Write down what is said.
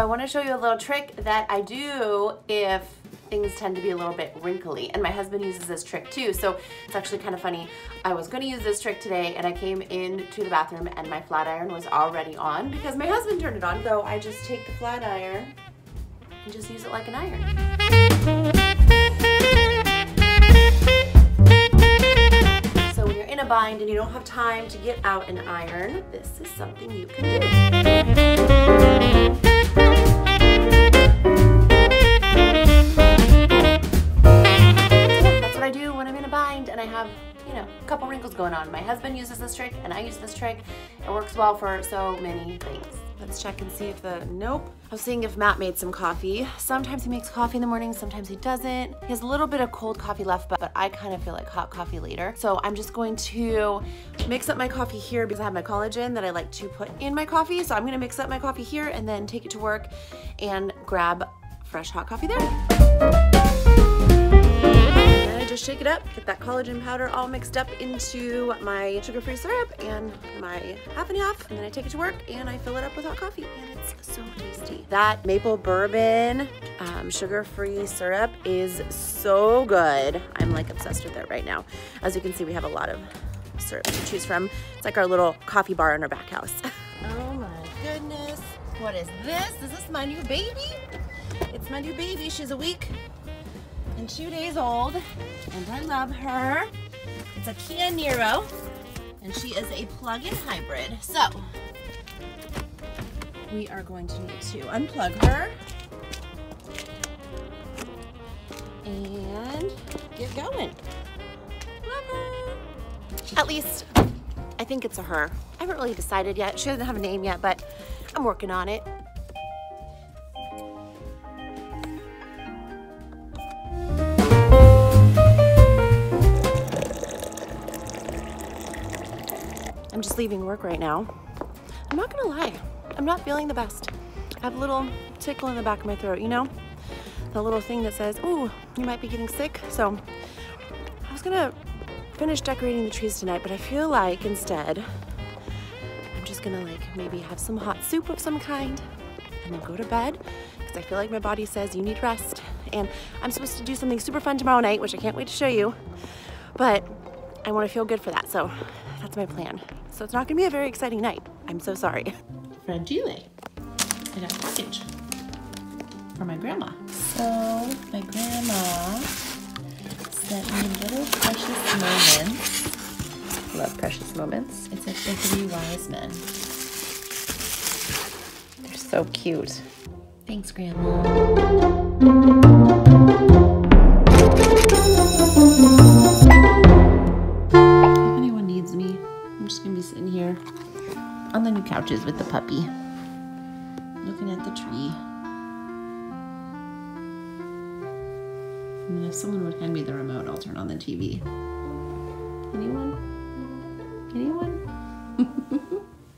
want to show you a little trick that I do if things tend to be a little bit wrinkly, and my husband uses this trick too, so it's actually kind of funny. I was going to use this trick today and I came into the bathroom and my flat iron was already on because my husband turned it on. So I just take the flat iron and just use it like an iron. So when you're in a bind and you don't have time to get out an iron, this is something you can do. And I have, you know, a couple wrinkles going on. My husband uses this trick and I use this trick. It works well for so many things. Let's check and see if nope. I was seeing if Matt made some coffee. Sometimes he makes coffee in the morning, sometimes he doesn't. He has a little bit of cold coffee left, but I kind of feel like hot coffee later. So I'm just going to mix up my coffee here because I have my collagen that I like to put in my coffee. So I'm gonna mix up my coffee here and then take it to work and grab fresh hot coffee there. Just shake it up, get that collagen powder all mixed up into my sugar-free syrup and my half and half, and then I take it to work and I fill it up with hot coffee, and it's so tasty. That maple bourbon sugar-free syrup is so good. I'm like obsessed with it right now. As you can see, we have a lot of syrups to choose from. It's like our little coffee bar in our back house. Oh my goodness. What is this? Is this my new baby? It's my new baby. She's a week and 2 days old, and I love her. It's a Kia Niro, and she is a plug-in hybrid. So we are going to need to unplug her and get going. Love her. At least I think it's a her. I haven't really decided yet. She doesn't have a name yet, but I'm working on it. I'm just leaving work right now. I'm not gonna lie, I'm not feeling the best. I have a little tickle in the back of my throat, you know? The little thing that says, ooh, you might be getting sick. So I was gonna finish decorating the trees tonight, but I feel like instead, I'm just gonna like maybe have some hot soup of some kind and then go to bed because I feel like my body says you need rest. And I'm supposed to do something super fun tomorrow night, which I can't wait to show you, but I wanna feel good for that, so that's my plan. So it's not gonna be a very exciting night. I'm so sorry. Fragile. I got a package for my grandma. So my grandma sent me little precious moments. Love precious moments. It's like the 3 wise men. They're so cute. Thanks, Grandma. If anyone needs me, I'm just gonna be sitting here on the new couches with the puppy, looking at the tree. And if someone would hand me the remote, I'll turn on the TV. Anyone? Anyone?